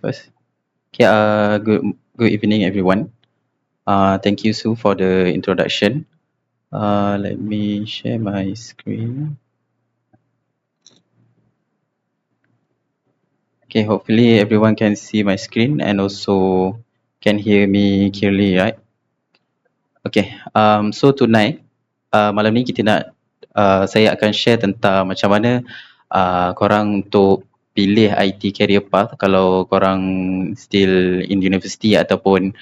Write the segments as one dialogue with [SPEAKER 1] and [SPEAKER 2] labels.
[SPEAKER 1] first. Okay, good evening, everyone. Thank you, Sue, for the introduction. Let me share my screen. Okay, hopefully everyone can see my screen and also can hear me clearly, right? Okay, so tonight, malam ni kita saya akan share tentang macam mana korang untuk pilih IT career path kalau korang still in university ataupun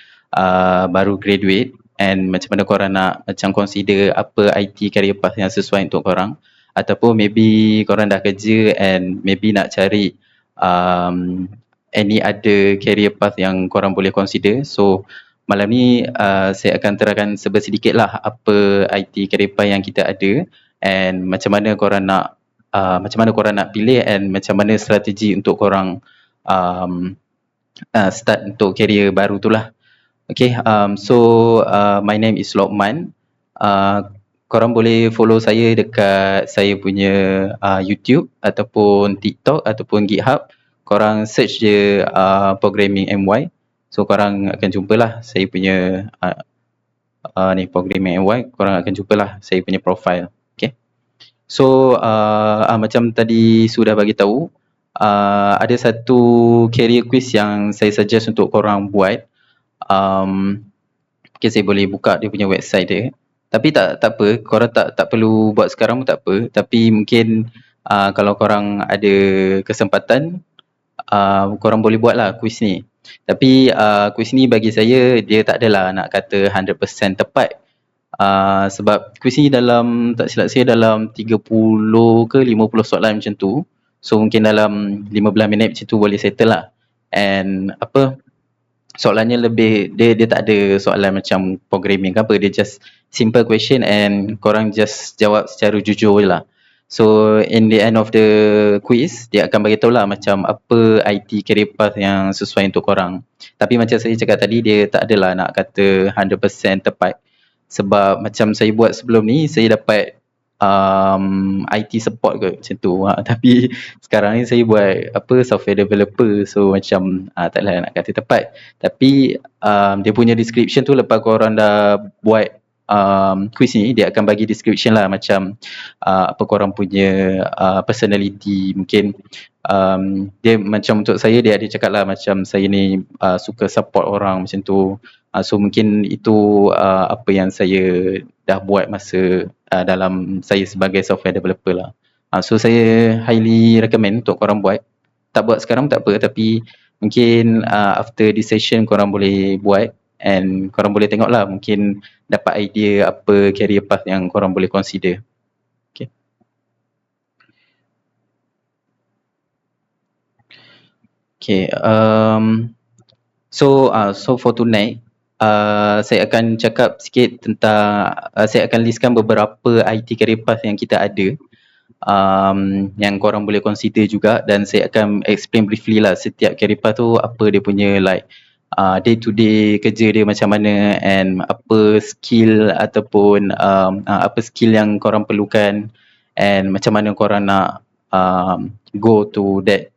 [SPEAKER 1] baru graduate, and macam mana korang nak macam consider apa IT career path yang sesuai untuk korang, ataupun maybe korang dah kerja and maybe nak cari any other career path yang korang boleh consider. So malam ni saya akan terangkan sedikit lah apa IT career path yang kita ada and macam mana korang nak pilih and macam mana strategi untuk korang start untuk career baru tu lah. Okay, so my name is Lokman. Korang boleh follow saya dekat saya punya YouTube ataupun TikTok ataupun GitHub. Korang search je Programming MY. So korang akan jumpalah saya punya ni Programming MY. Korang akan jumpalah saya punya profile. Okay. So macam tadi sudah bagi tahu, ada satu career quiz yang saya suggest untuk korang buat. Okay, saya boleh buka dia punya website dia. Tapi tak apa, korang tak perlu buat sekarang pun tak apa. Tapi mungkin kalau korang ada kesempatan, korang boleh buat lah quiz ni. Tapi quiz ni bagi saya dia tak adalah nak kata 100% tepat. Sebab quiz ni dalam, tak silap saya, dalam 30 ke 50 soalan macam tu. So mungkin dalam 15 minit macam tu boleh settle lah. And soalannya lebih, dia tak ada soalan macam programming ke apa, dia just simple question and korang just jawab secara jujur je lah. So in the end of the quiz, dia akan bagi tahu lah macam apa IT career path yang sesuai untuk korang. Tapi macam saya cakap tadi, dia tak adalah nak kata 100% tepat. Sebab macam saya buat sebelum ni, saya dapat IT support ke macam tu. Tapi sekarang ni saya buat software developer, so macam taklah nak kata tepat. Tapi dia punya description tu lepas korang dah buat quiz ni, dia akan bagi description lah macam apa korang punya personality. Mungkin dia macam untuk saya, dia ada cakap lah macam saya ni suka support orang macam tu. So mungkin itu apa yang saya dah buat masa dalam saya sebagai software developer lah. So saya highly recommend untuk korang buat. Tak buat sekarang tak apa, tapi mungkin after this session korang boleh buat and korang boleh tengok lah, mungkin dapat idea apa career path yang korang boleh consider. Okay. Okay, so for tonight, saya akan cakap sikit tentang, saya akan listkan beberapa IT career path yang kita ada, yang korang boleh consider juga, dan saya akan explain briefly lah setiap career path tu apa dia punya like day to day kerja dia macam mana, and apa skill ataupun apa skill yang korang perlukan, and macam mana korang nak go to that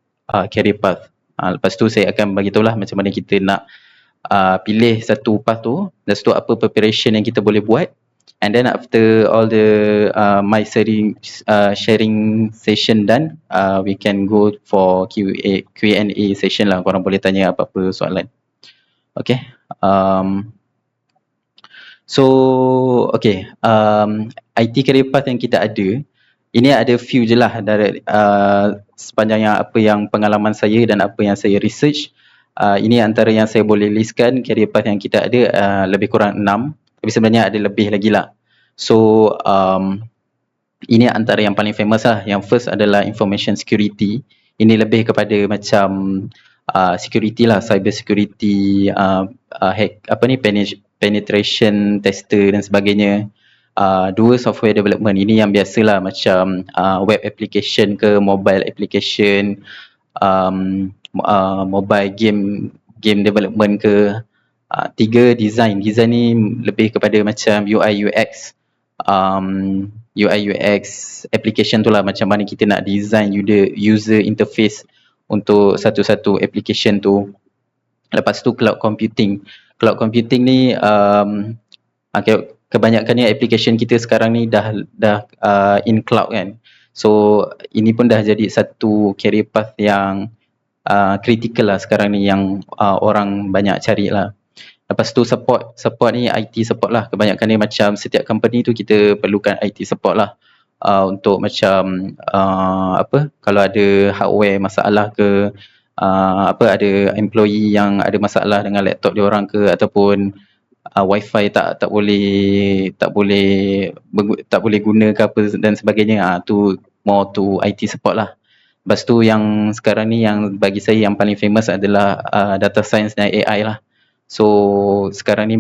[SPEAKER 1] career path. Lepas tu saya akan bagi tahu lah macam mana kita nak pilih satu path tu, lepas tu apa preparation yang kita boleh buat, and then after all the my sharing session done, we can go for Q&A session lah. Korang boleh tanya apa-apa soalan. Okay. So okay, IT career path yang kita ada, ini ada few je lah dari sepanjang apa yang pengalaman saya dan apa yang saya research. Ini antara yang saya boleh listkan career path yang kita ada, lebih kurang 6, tapi sebenarnya ada lebih lagi lah. So ini antara yang paling famous lah. Yang first adalah information security. Ini lebih kepada macam security lah, cyber security, penetration tester dan sebagainya. Dua, software development. Ini yang biasalah macam web application ke mobile application, mobile game development ke. Tiga, design. Design ni lebih kepada macam UI UX, UI UX application tu lah, macam mana kita nak design user interface untuk satu-satu application tu. Lepas tu cloud computing. Cloud computing ni kebanyakannya application kita sekarang ni dah in cloud kan. So ini pun dah jadi satu career path yang critical lah sekarang ni, yang orang banyak cari lah. Lepas tu support ni IT support lah. Kebanyakan ni macam setiap company tu kita perlukan IT support lah. Untuk macam kalau ada hardware masalah ke, ada employee yang ada masalah dengan laptop dia orang ke, ataupun wifi tak boleh guna ke apa dan sebagainya, tu more to IT support lah. Lepas tu yang sekarang ni yang bagi saya yang paling famous adalah data science dan AI lah. So sekarang ni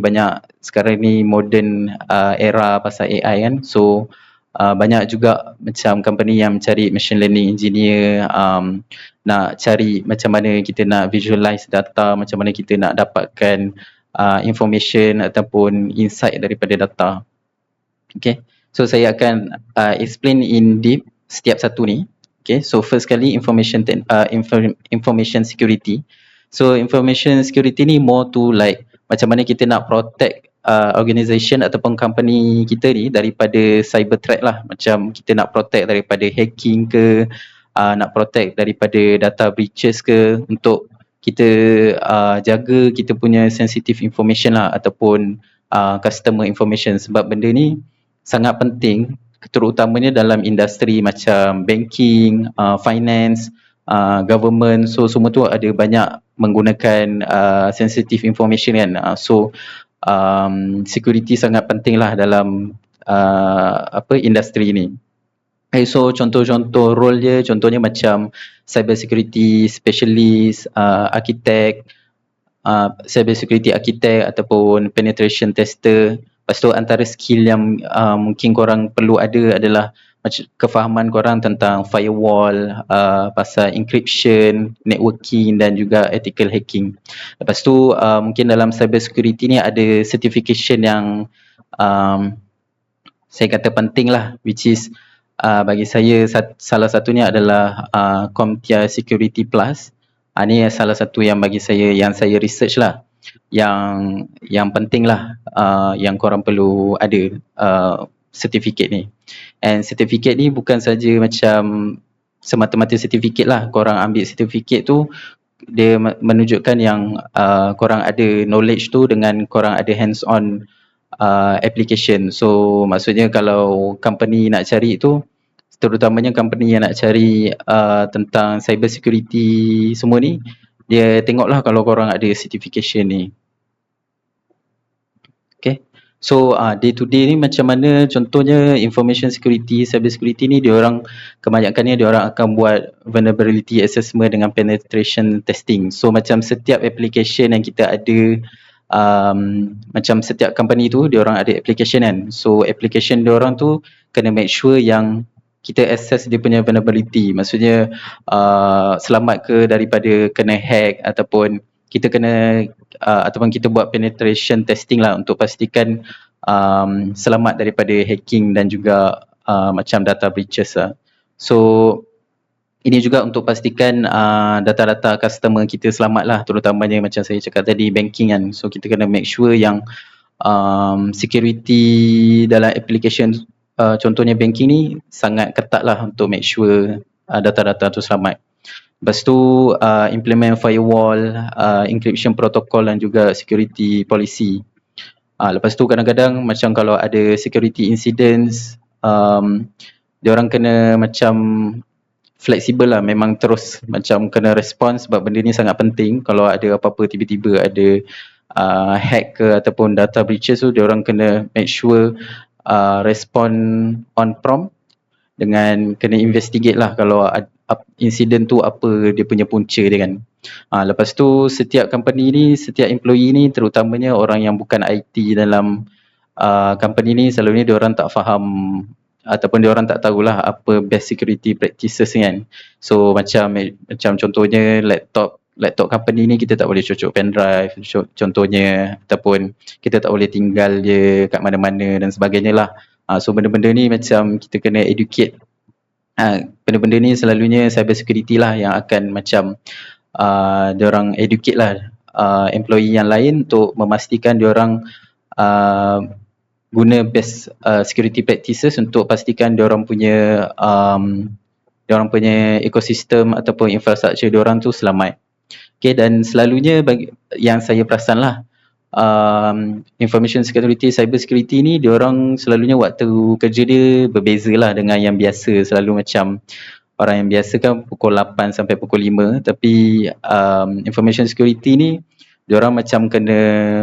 [SPEAKER 1] modern era pasal AI kan. So banyak juga macam company yang mencari machine learning engineer, nak cari macam mana kita nak visualize data, macam mana kita nak dapatkan information ataupun insight daripada data. Okay, so saya akan explain in deep setiap satu ni. Okay, so first kali information security. So information security ni more to like macam mana kita nak protect organisation ataupun company kita ni daripada cyber threat lah. Macam kita nak protect daripada hacking ke, nak protect daripada data breaches ke, untuk kita jaga kita punya sensitive information lah, ataupun customer information. Sebab benda ni sangat penting, terutamanya dalam industri macam banking, finance, government. So semua tu ada banyak menggunakan sensitive information kan. So security sangat penting lah dalam industri ni. So contoh-contoh role dia, contohnya macam cyber security specialist, architect, cyber security architect ataupun penetration tester. Lepas tu antara skill yang mungkin korang perlu ada adalah kefahaman korang tentang firewall, pasal encryption, networking dan juga ethical hacking. Lepas tu mungkin dalam cyber security ni ada certification yang saya kata penting lah, which is bagi saya salah satunya adalah CompTIA Security Plus. Ni salah satu yang bagi saya, yang saya research lah, yang penting lah, yang korang perlu ada certificate ni. And certificate ni bukan saja macam semata-mata certificate lah. Korang ambil certificate tu, dia menunjukkan yang korang ada knowledge tu dengan korang ada hands on application. So maksudnya kalau company nak cari tu, terutamanya company yang nak cari tentang cyber security semua ni, dia tengoklah kalau korang ada certification ni. Okay, so day to day ni macam mana, contohnya information security, cyber security ni, diorang kebanyakannya diorang akan buat vulnerability assessment dengan penetration testing. So macam setiap application yang kita ada, macam setiap company tu diorang ada application kan. So application diorang tu kena make sure yang kita assess dia punya vulnerability. Maksudnya selamat ke daripada kena hack, ataupun kita kena ataupun kita buat penetration testing lah untuk pastikan selamat daripada hacking dan juga macam data breaches lah. So ini juga untuk pastikan data-data customer kita selamat lah, terutamanya macam saya cakap tadi, banking kan. So kita kena make sure yang security dalam application, contohnya banking ni, sangat ketat lah untuk make sure data-data tu selamat. Lepas tu implement firewall, encryption protocol dan juga security policy. Lepas tu kadang-kadang macam kalau ada security incidents, diorang kena macam fleksibel lah, memang terus macam kena respons, sebab benda ni sangat penting. Kalau ada apa-apa tiba-tiba ada hack ke ataupun data breaches tu, diorang kena make sure respon on prompt, dengan kena investigate lah kalau insiden tu apa dia punya punca dia kan. Lepas tu setiap company ni, setiap employee ni, terutamanya orang yang bukan IT dalam company ni, selalunya diorang tak faham ataupun diorang tak tahulah apa best security practices kan. So macam contohnya laptop company ni kita tak boleh cocok pendrive contohnya, ataupun kita tak boleh tinggal je kat mana-mana dan sebagainya lah. So benda-benda ni macam kita kena educate benda-benda ni selalunya cyber security lah yang akan macam diorang educate lah employee yang lain untuk memastikan diorang guna best security practices untuk pastikan diorang punya ekosistem ataupun infrastruktur diorang tu selamat. Okay, dan selalunya yang saya perasan lah, information security, cyber security ni diorang selalunya waktu kerja dia berbeza lah dengan yang biasa. Selalu macam orang yang biasa kan pukul 8 sampai pukul 5, tapi information security ni diorang macam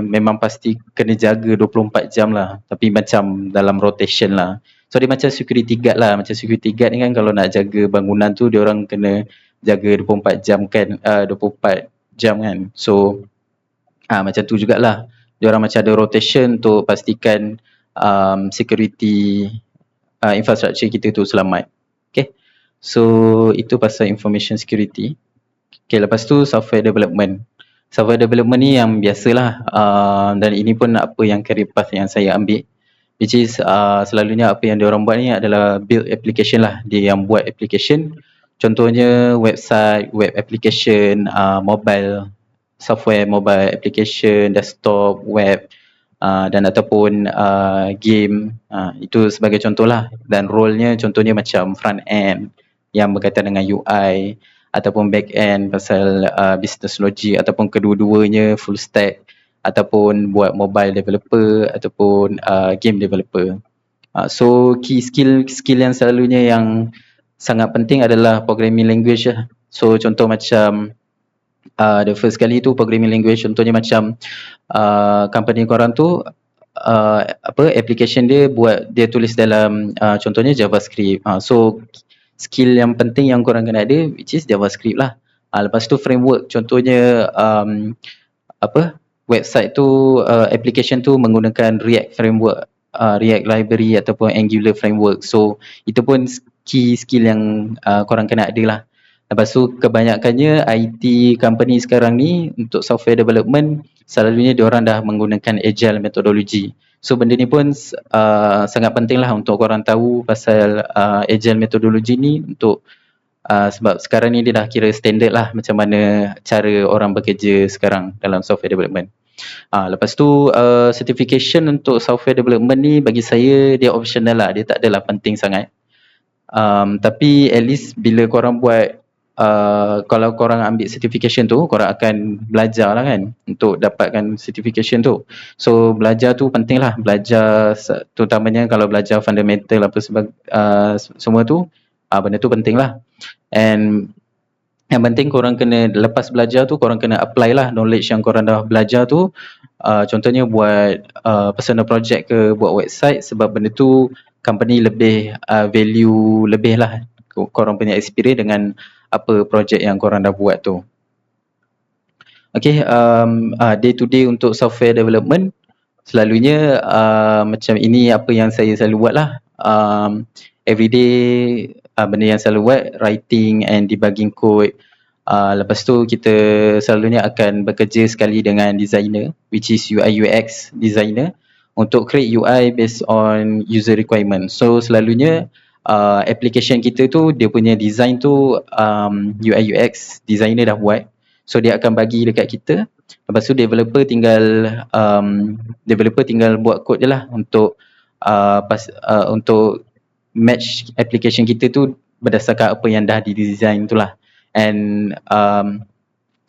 [SPEAKER 1] memang pasti kena jaga 24 jam lah, tapi macam dalam rotation lah. So dia macam security guard lah. Macam security guard ni kan kalau nak jaga bangunan tu diorang kena jaga 24 jam kan, 24 jam kan. So macam tu jugalah, diorang macam ada rotation untuk pastikan security infrastruktur kita tu selamat. Okay, so itu pasal information security. Okay, lepas tu software development. Software development ni yang biasalah, dan ini pun apa yang career path yang saya ambil, which is selalunya apa yang diorang buat ni adalah build application lah. Dia yang buat application, contohnya website, web application, mobile, software mobile application, desktop, web, dan ataupun game, itu sebagai contoh lah. Dan role-nya contohnya macam front end yang berkaitan dengan UI, ataupun back end pasal business logic, ataupun kedua-duanya full stack, ataupun buat mobile developer ataupun game developer. So key skill yang selalunya yang sangat penting adalah programming language lah. So contoh macam the first kali tu programming language, contohnya macam company korang tu application dia tulis dalam contohnya JavaScript. So skill yang penting yang korang kena ada which is JavaScript lah. Lepas tu framework, contohnya website tu, application tu menggunakan React framework, React library ataupun Angular framework. So itu pun key skill yang korang kena ada lah. Lepas tu kebanyakannya IT company sekarang ni untuk software development selalunya diorang dah menggunakan agile methodology. So benda ni pun sangat penting lah untuk korang tahu pasal agile methodology ni, untuk sebab sekarang ni dia dah kira standard lah macam mana cara orang bekerja sekarang dalam software development. Lepas tu certification untuk software development ni bagi saya dia optional lah, dia tak adalah penting sangat. Tapi at least bila korang buat, kalau korang ambil certification tu, korang akan belajar lah kan untuk dapatkan certification tu. So belajar tu penting lah, belajar terutamanya kalau belajar fundamental apa semua tu, benda tu penting lah. And yang penting korang kena, lepas belajar tu korang kena apply lah knowledge yang korang dah belajar tu. Contohnya buat personal project ke, buat website, sebab benda tu company lebih value lebih lah korang punya experience dengan apa projek yang korang dah buat tu. Okay, day to day untuk software development selalunya macam ini apa yang saya selalu buat lah. Everyday benda yang selalu buat, writing and debugging code. Lepas tu kita selalunya akan bekerja sekali dengan designer, which is UI UX designer, untuk create UI based on user requirement. So selalunya application kita tu dia punya design tu UI UX designer dah buat. So dia akan bagi dekat kita. Lepas tu developer tinggal buat kod je lah untuk untuk match application kita tu berdasarkan apa yang dah didesign tu lah. And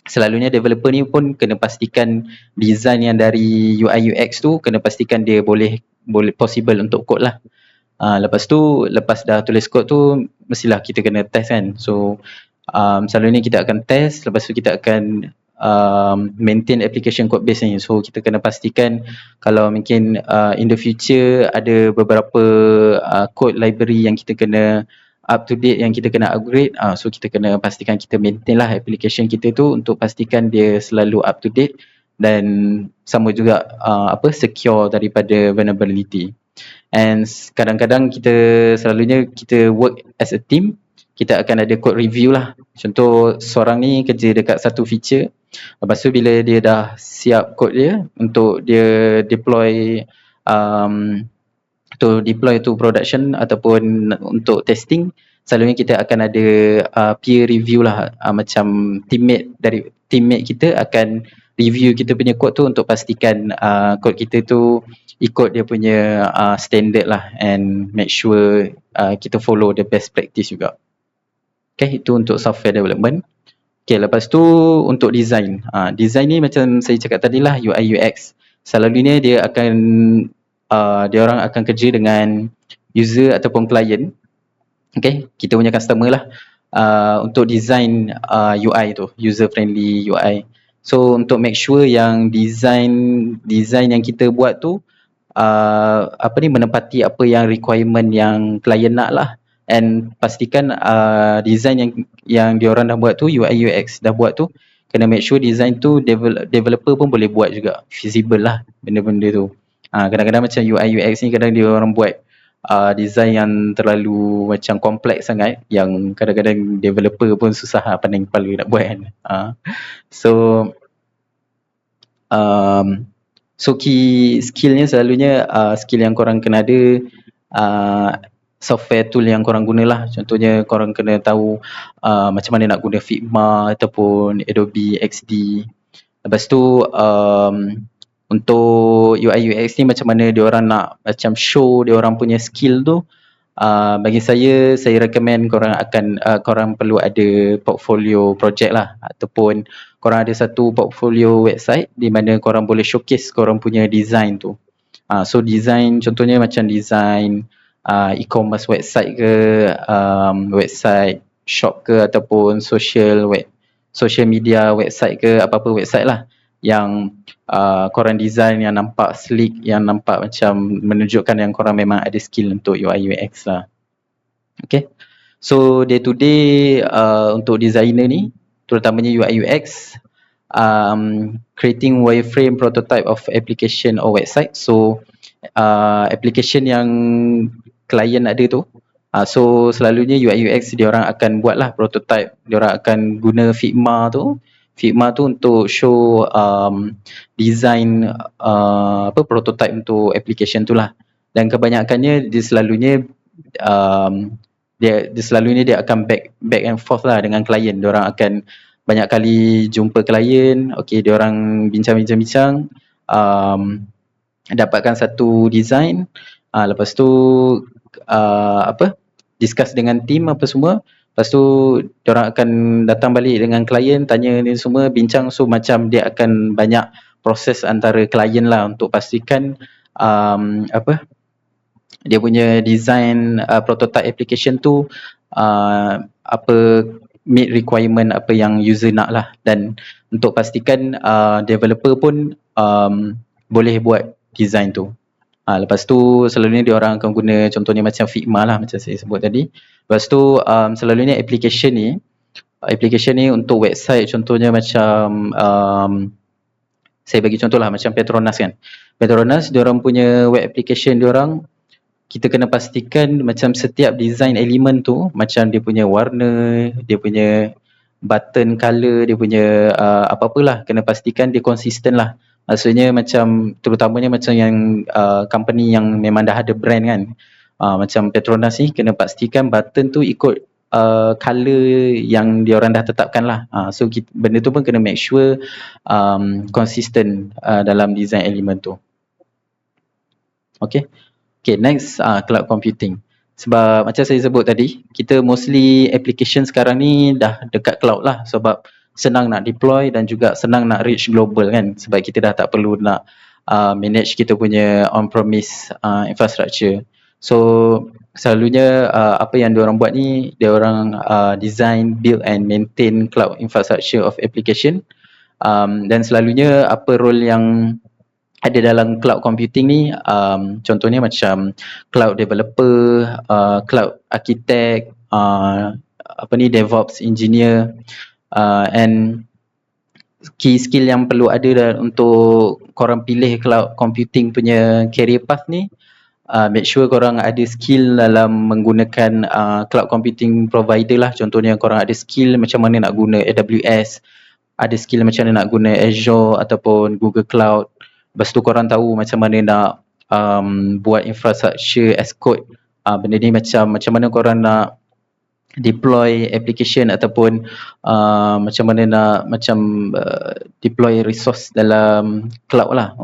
[SPEAKER 1] selalunya developer ni pun kena pastikan design yang dari UI UX tu kena pastikan dia boleh possible untuk kod lah. Lepas tu, lepas dah tulis kod tu mestilah kita kena test kan. So selalunya kita akan test, lepas tu kita akan maintain application code base ni. So kita kena pastikan kalau mungkin in the future ada beberapa code library yang kita kena up to date, yang kita kena upgrade, so kita kena pastikan kita maintain lah application kita tu untuk pastikan dia selalu up to date dan sama juga secure daripada vulnerability. And kadang-kadang selalunya kita work as a team, kita akan ada code review lah. Contoh seorang ni kerja dekat satu feature, lepas tu bila dia dah siap code dia untuk dia deploy to production ataupun untuk testing, selalunya kita akan ada peer review lah, macam teammate kita akan review kita punya code tu untuk pastikan code kita tu ikut dia punya standard lah, and make sure kita follow the best practice juga. Okay, itu untuk software development. Okay, lepas tu untuk design. Design ni macam saya cakap tadi lah, UI UX. Selalunya dia orang akan kerja dengan user ataupun client. Okay, kita punya customer lah, untuk design UI tu, user friendly UI. So untuk make sure yang design yang kita buat tu menepati apa yang requirement yang client nak lah, and pastikan design yang diorang dah buat tu, UI UX dah buat tu, kena make sure design tu developer pun boleh buat juga, feasible lah benda-benda tu. Kadang-kadang macam UI UX ni kadang dia orang buat design yang terlalu macam kompleks sangat, yang kadang-kadang developer pun susah pandang kepala nak buat kan. So key skillnya selalunya skill yang korang kena ada, software tool yang korang guna lah. Contohnya korang kena tahu macam mana nak guna Figma ataupun Adobe XD. Lepas tu untuk UI UX ni macam mana diorang nak macam show diorang punya skill tu, bagi saya recommend korang perlu ada portfolio project lah, ataupun korang ada satu portfolio website di mana korang boleh showcase korang punya design tu. So design contohnya macam design e-commerce website ke, website shop ke, ataupun social media website ke, apa-apa website lah yang korang design yang nampak sleek, yang nampak macam menunjukkan yang korang memang ada skill untuk UI UX lah. Okay, so day to day untuk designer ni, terutamanya UI UX, creating wireframe prototype of application or website. So application yang klien ada tu, so selalunya UI UX diorang akan buat lah prototype, diorang akan guna Figma tu untuk show design prototype untuk application tu lah. Dan kebanyakannya dia selalunya dia akan back and forth lah dengan klien. Diorang akan banyak kali jumpa klien, okay, diorang bincang-bincang, dapatkan satu design, lepas tu discuss dengan team apa semua. Lepas tu diorang akan datang balik dengan klien, tanya ni semua, bincang. So macam dia akan banyak proses antara klien lah untuk pastikan dia punya design prototype application tu meet requirement apa yang user nak lah. Dan untuk pastikan developer pun boleh buat design tu. Lepas tu selalunya diorang akan guna contohnya macam Figma lah, macam saya sebut tadi. Lepas tu selalunya application ni untuk website, contohnya macam saya bagi contoh lah macam Petronas kan. Petronas diorang punya web application diorang, kita kena pastikan macam setiap design elemen tu, macam dia punya warna, dia punya button color, dia punya apa-apalah, kena pastikan dia konsisten lah. Maksudnya macam terutamanya macam yang company yang memang dah ada brand kan, macam Petronas ni kena pastikan button tu ikut color yang diorang dah tetapkan lah. So benda tu pun kena make sure consistent dalam design element tu. Okay, next cloud computing. Sebab macam saya sebut tadi, kita mostly application sekarang ni dah dekat cloud lah, sebab senang nak deploy dan juga senang nak reach global kan, sebab kita dah tak perlu nak manage kita punya on-premise infrastructure. So selalunya apa yang diorang buat ni, diorang design, build and maintain cloud infrastructure of application. Dan selalunya apa role yang ada dalam cloud computing ni, contohnya macam cloud developer, cloud architect, DevOps engineer, and key skill yang perlu ada untuk korang pilih cloud computing punya career path ni. Make sure korang ada skill dalam menggunakan cloud computing provider lah. Contohnya korang ada skill macam mana nak guna AWS, ada skill macam mana nak guna Azure ataupun Google Cloud. Lepas tu korang tahu macam mana nak buat infrastructure as code. Benda ni macam mana korang nak deploy application ataupun macam mana nak deploy resource dalam cloud lah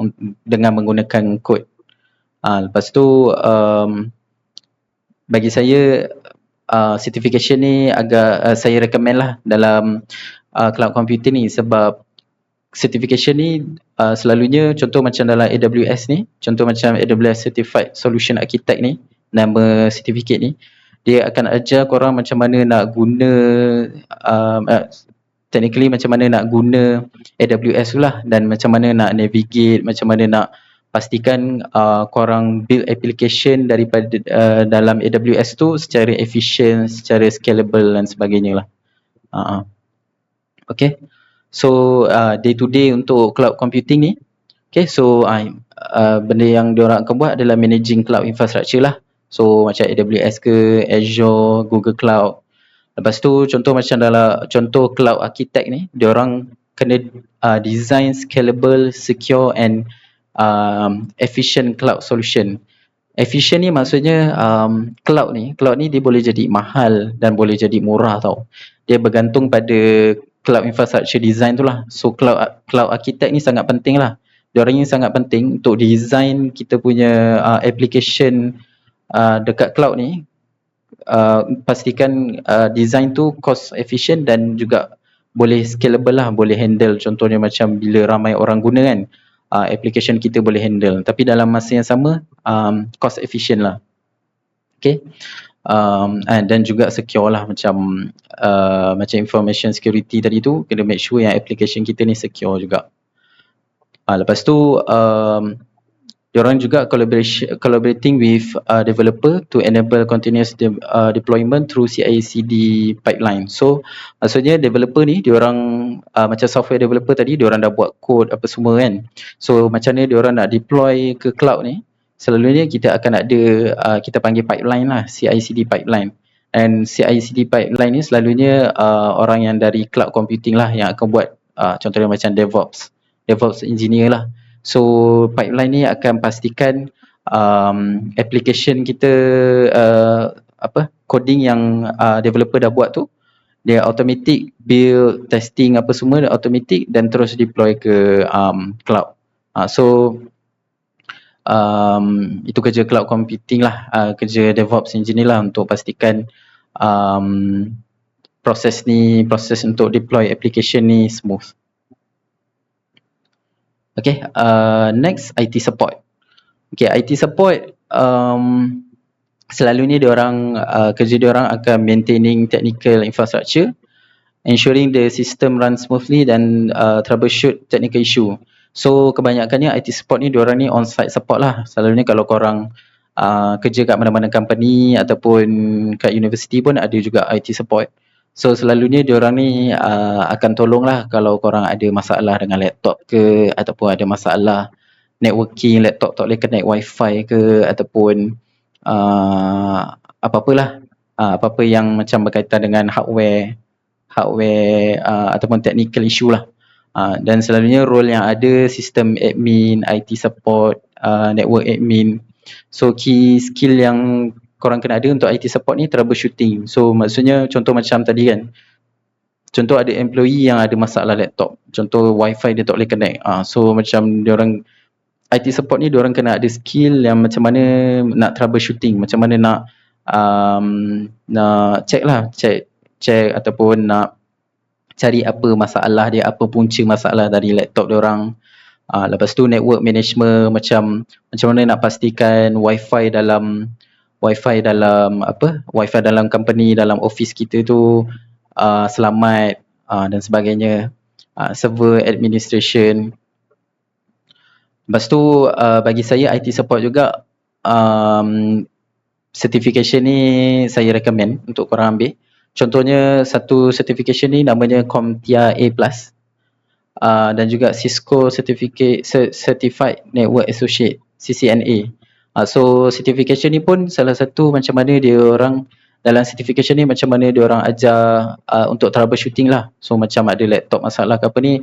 [SPEAKER 1] dengan menggunakan kod. Lepas tu bagi saya certification ni agak saya recommend lah dalam cloud computing ni, sebab certification ni selalunya contoh macam dalam AWS ni, contoh macam AWS Certified Solution Architect ni, nama certificate ni, dia akan ajar korang macam mana nak guna technically macam mana nak guna AWS tu lah, dan macam mana nak navigate, macam mana nak pastikan korang build application daripada dalam AWS tu secara efficient, secara scalable dan sebagainya lah. Okay, so day to day untuk cloud computing ni, okay, so benda yang diorang akan buat adalah managing cloud infrastructure lah. So macam AWS ke, Azure, Google Cloud. Lepas tu contoh macam dalam contoh cloud architect ni, diorang kena design scalable, secure and efficient cloud solution. Efficient ni maksudnya cloud ni dia boleh jadi mahal dan boleh jadi murah tau. Dia bergantung pada cloud infrastructure design tu lah. So cloud architect ni sangat penting lah. Diorang ni sangat penting untuk design kita punya application dekat cloud ni. Pastikan design tu cost efficient dan juga boleh scalable lah, boleh handle. Contohnya macam bila ramai orang guna kan, application kita boleh handle, tapi dalam masa yang sama cost efficient lah. Okay, dan juga secure lah, macam information security tadi tu, kena make sure yang application kita ni secure juga. Lepas tu diorang juga collaborating with developer to enable continuous deployment through CI/CD pipeline. So maksudnya developer ni diorang macam software developer tadi, diorang dah buat code apa semua kan. So macam mana diorang nak deploy ke cloud ni, selalunya kita akan ada kita panggil pipeline lah, CI/CD pipeline. And CI/CD pipeline ni selalunya orang yang dari cloud computing lah yang akan buat, contohnya macam DevOps engineer lah. So pipeline ni akan pastikan application kita coding yang developer dah buat tu, dia automatic build, testing apa semua dia automatic dan terus deploy ke cloud. So itu kerja cloud computing lah, kerja DevOps engineer lah untuk pastikan proses untuk deploy application ni smooth. Okay, next IT support. Okay, IT support selalunya diorang kerja diorang akan maintaining technical infrastructure, ensuring the system run smoothly dan troubleshoot technical issue. So kebanyakannya IT support ni diorang ni on-site support lah. Selalunya kalau korang kerja kat mana-mana company ataupun kat university pun ada juga IT support. So selalunya diorang ni akan tolong lah kalau korang ada masalah dengan laptop ke, ataupun ada masalah networking, laptop tak boleh connect wifi ke, ataupun apa-apalah, apa-apa yang macam berkaitan dengan hardware ataupun technical issue lah. Dan selalunya role yang ada sistem admin, IT support, network admin. So key skill yang korang kena ada untuk IT support ni troubleshooting. So maksudnya contoh macam tadi kan, contoh ada employee yang ada masalah laptop, contoh wifi dia tak boleh connect. So macam diorang IT support ni diorang kena ada skill yang macam mana nak troubleshooting, macam mana nak check ataupun nak cari apa masalah dia, apa punca masalah dari laptop diorang. Lepas tu network management, macam mana nak pastikan wifi dalam company, dalam office kita tu selamat dan sebagainya. Server administration. Lepas tu bagi saya IT support juga, certification ni saya recommend untuk korang ambil. Contohnya satu certification ni namanya CompTIA A+, dan juga Cisco Certified Network Associate, CCNA. So certification ni pun salah satu macam mana dia orang dalam certification ni, macam mana dia orang ajar untuk troubleshooting lah. So macam ada laptop masalah ke apa ni,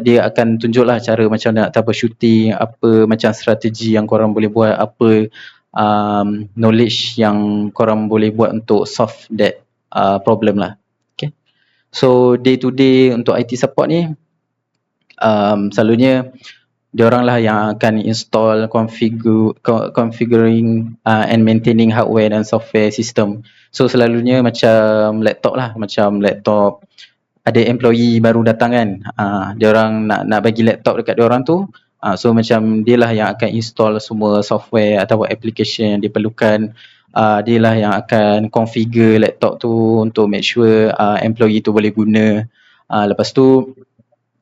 [SPEAKER 1] dia akan tunjuk lah cara macam nak troubleshooting, apa macam strategi yang korang boleh buat, apa knowledge yang korang boleh buat untuk solve that problem lah. Okay. So day to day untuk IT support ni selalunya diorang lah yang akan install, configuring and maintaining hardware dan software system. So selalunya macam laptop lah, macam laptop ada employee baru datang kan, diorang nak bagi laptop dekat diorang tu, so macam dia lah yang akan install semua software atau application yang diperlukan. Dia lah yang akan configure laptop tu untuk make sure employee tu boleh guna. Lepas tu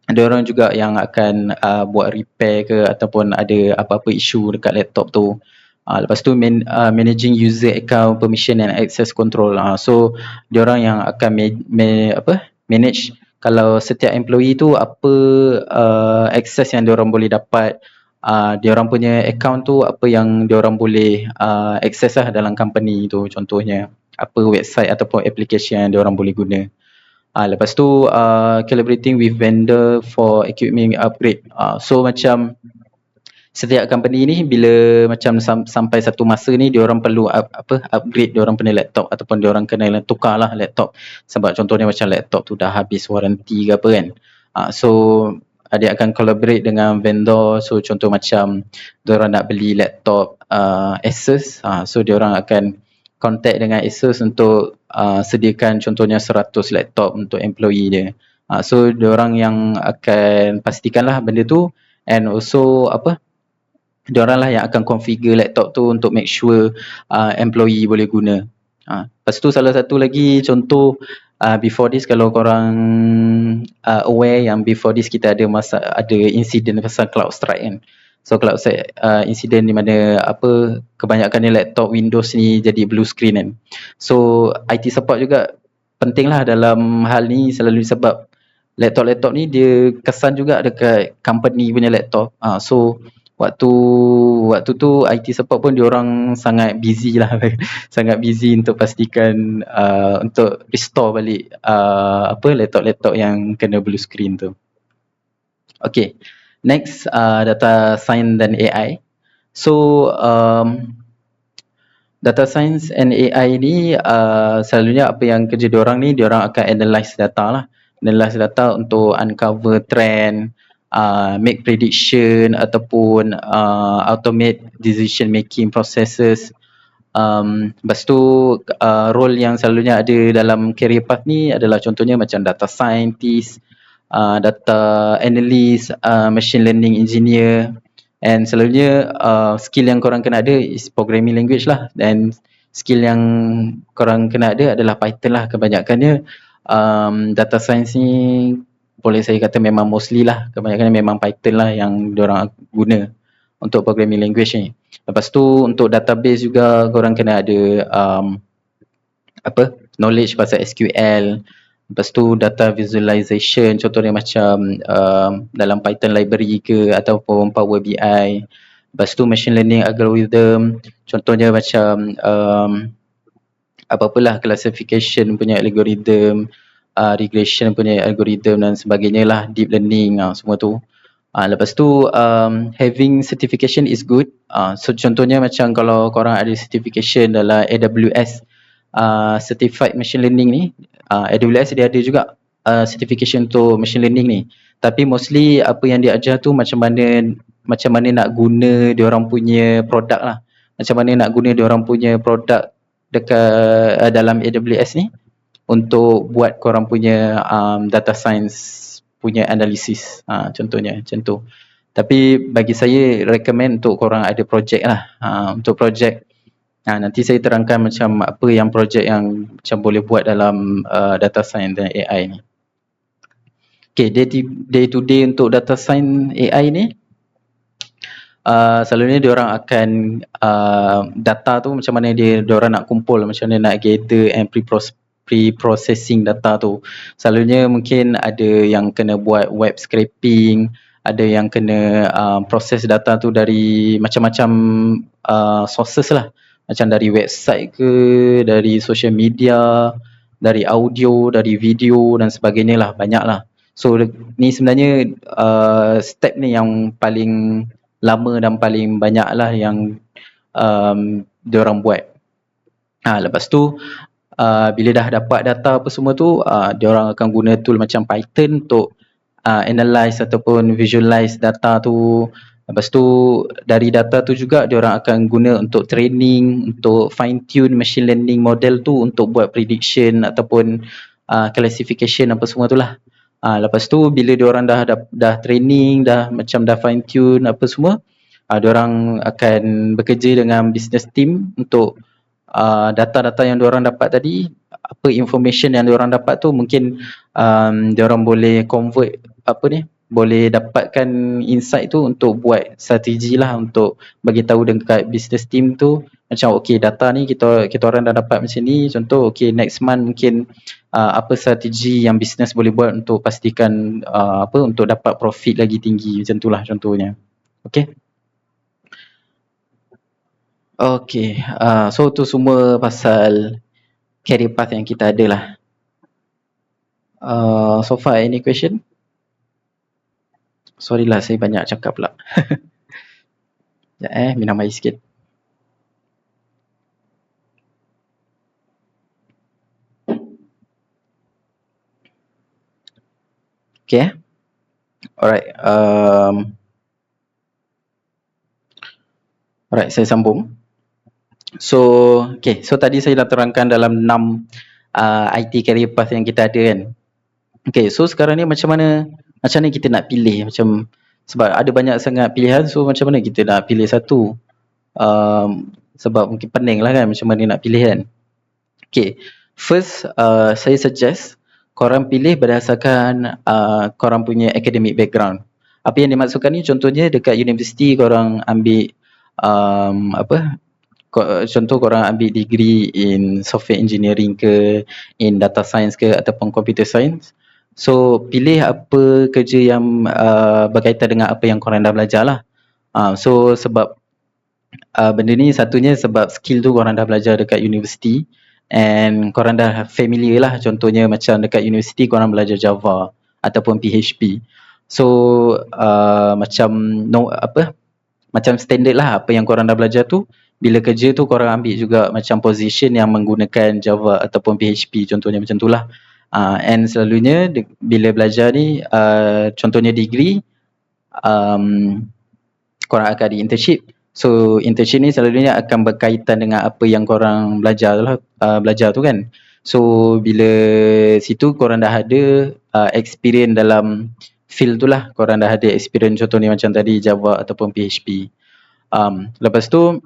[SPEAKER 1] ada orang juga yang akan buat repair ke ataupun ada apa-apa isu dekat laptop tu. Lepas tu managing user account permission and access control. So diorang yang akan manage kalau setiap employee tu apa access yang diorang boleh dapat, diorang punya account tu apa yang diorang boleh access lah dalam company tu, contohnya apa website ataupun application yang diorang boleh guna. Lepas tu collaborating with vendor for equipment upgrade. So macam setiap company ni bila macam sampai satu masa ni diorang perlu upgrade diorang punya laptop ataupun diorang kena tukar lah laptop, sebab contohnya macam laptop tu dah habis warranty ke apa kan. So dia akan collaborate dengan vendor. So contoh macam diorang nak beli laptop Asus, so diorang akan contact dengan Asus untuk sediakan contohnya 100 laptop untuk employee dia. So diorang yang akan pastikanlah benda tu, and also diorang lah yang akan configure laptop tu untuk make sure employee boleh guna. Lepas tu salah satu lagi contoh, before this kalau korang aware yang before this kita ada insiden pasal CloudStrike kan. So CloudStrike insiden di mana kebanyakan laptop Windows ni jadi blue screen kan. So IT support juga penting lah dalam hal ni, selalu sebab laptop-laptop ni dia kesan juga dekat company punya laptop. So waktu tu IT support pun diorang sangat busy lah sangat busy untuk pastikan untuk restore balik laptop-laptop yang kena blue screen tu. Okay, next data science dan AI. So data science and AI ni selalunya apa yang kerja diorang ni, diorang akan analyse data lah, analyse data untuk uncover trend, make prediction ataupun automate decision making processes. Lepas tu role yang selalunya ada dalam career path ni adalah contohnya macam data scientist, data analyst, machine learning engineer, and selalunya skill yang korang kena ada is programming language lah, dan skill yang korang kena ada adalah Python lah kebanyakannya. Data science ni boleh saya kata memang mostly lah, kebanyakan memang Python lah yang diorang guna untuk programming language ni. Lepas tu untuk database juga korang kena ada knowledge pasal SQL. Lepas tu data visualization, contohnya macam dalam Python library ke ataupun Power BI. Lepas tu machine learning algorithm, contohnya macam apa-apalah classification punya algorithm, regression punya algorithm dan sebagainya lah, deep learning, semua tu. Lepas tu having certification is good. So contohnya macam kalau korang ada certification dalam AWS certified machine learning ni, AWS dia ada juga certification untuk machine learning ni, tapi mostly apa yang dia ajar tu macam mana nak guna diorang punya produk lah, macam mana nak guna diorang punya produk dekat dalam AWS ni untuk buat korang punya data science punya analisis, contohnya macam tu. Tapi bagi saya recommend untuk korang ada projek lah. Untuk projek nanti saya terangkan macam apa yang projek yang macam boleh buat dalam data science dan AI ni. Okay, day to day untuk data science AI ni, selalunya diorang akan data tu macam mana diorang nak kumpul, macam mana nak gather and pre-processing data tu. Selalunya mungkin ada yang kena buat web scraping, ada yang kena proses data tu dari macam-macam sources lah, macam dari website ke, dari social media, dari audio, dari video dan sebagainya lah, banyak lah. So ni sebenarnya step ni yang paling lama dan paling banyak lah yang diorang buat. Lepas tu bila dah dapat data apa semua tu, diorang akan guna tool macam Python untuk analyze ataupun visualize data tu. Lepas tu dari data tu juga diorang akan guna untuk training, untuk fine tune machine learning model tu untuk buat prediction ataupun classification apa semua tu lah. Lepas tu bila diorang dah training, dah fine tune apa semua, diorang akan bekerja dengan business team untuk data-data yang diorang dapat tadi, apa information yang diorang dapat tu mungkin diorang boleh convert boleh dapatkan insight tu untuk buat strategi lah untuk bagi tahu dekat business team tu macam okay, data ni kita orang dah dapat macam ni, contoh okay, next month mungkin apa strategi yang business boleh buat untuk pastikan untuk dapat profit lagi tinggi, macam tu lah contohnya. Okay. Okay, so tu semua pasal career path yang kita ada lah. So far any question? Sorry lah, saya banyak cakap pula. Sekejap minum air sikit. Okay. Alright. Alright, saya sambung. So, okay. So tadi saya dah terangkan dalam 6 IT career path yang kita ada kan. Okay, so sekarang ni macam mana kita nak pilih, macam sebab ada banyak sangat pilihan, so macam mana kita nak pilih satu. Sebab mungkin pening lah kan macam mana nak pilih kan. Okay, first saya suggest korang pilih berdasarkan korang punya academic background. Apa yang dimaksudkan ni, contohnya dekat universiti korang ambil contoh korang ambil degree in software engineering ke, in data science ke ataupun computer science. So pilih apa kerja yang berkaitan dengan apa yang korang dah belajar lah. So sebab benda ni satunya sebab skill tu korang dah belajar dekat universiti and korang dah familiar lah, contohnya macam dekat universiti korang belajar Java ataupun PHP. So macam standard lah apa yang korang dah belajar tu, bila kerja tu korang ambil juga macam position yang menggunakan Java ataupun PHP, contohnya macam tu lah. And selalunya bila belajar ni, contohnya degree, korang akan ada internship. So internship ni selalunya akan berkaitan dengan apa yang korang belajar tu kan. So bila situ korang dah ada experience dalam field tu lah, korang dah ada experience contohnya macam tadi Java ataupun PHP. Lepas tu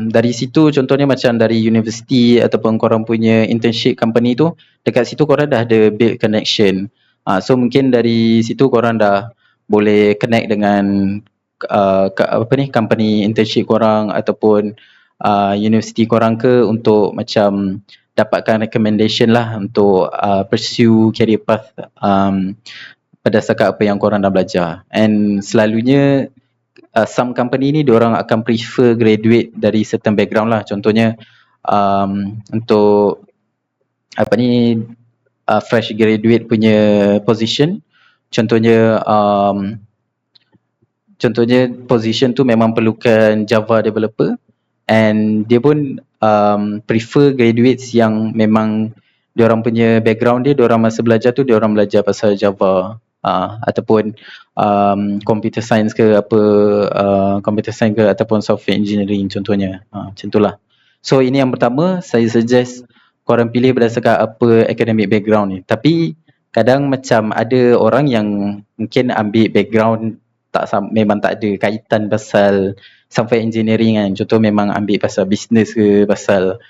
[SPEAKER 1] dari situ contohnya macam dari universiti ataupun korang punya internship company tu, dekat situ korang dah ada build connection. So mungkin dari situ korang dah boleh connect dengan company internship korang ataupun universiti korang ke, untuk macam dapatkan recommendation lah untuk pursue career path berdasarkan apa yang korang dah belajar. And selalunya some company ni diorang akan prefer graduate dari certain background lah, contohnya untuk fresh graduate punya position, contohnya position tu memang perlukan Java developer, and dia pun prefer graduates yang memang diorang punya background dia, diorang masa belajar tu diorang belajar pasal Java ataupun computer science ke ataupun software engineering contohnya, macam tu lah. So ini yang pertama, saya suggest korang pilih berdasarkan apa academic background ni. Tapi kadang macam ada orang yang mungkin ambil background memang tak ada kaitan pasal software engineering kan, contoh memang ambil pasal business ke, pasal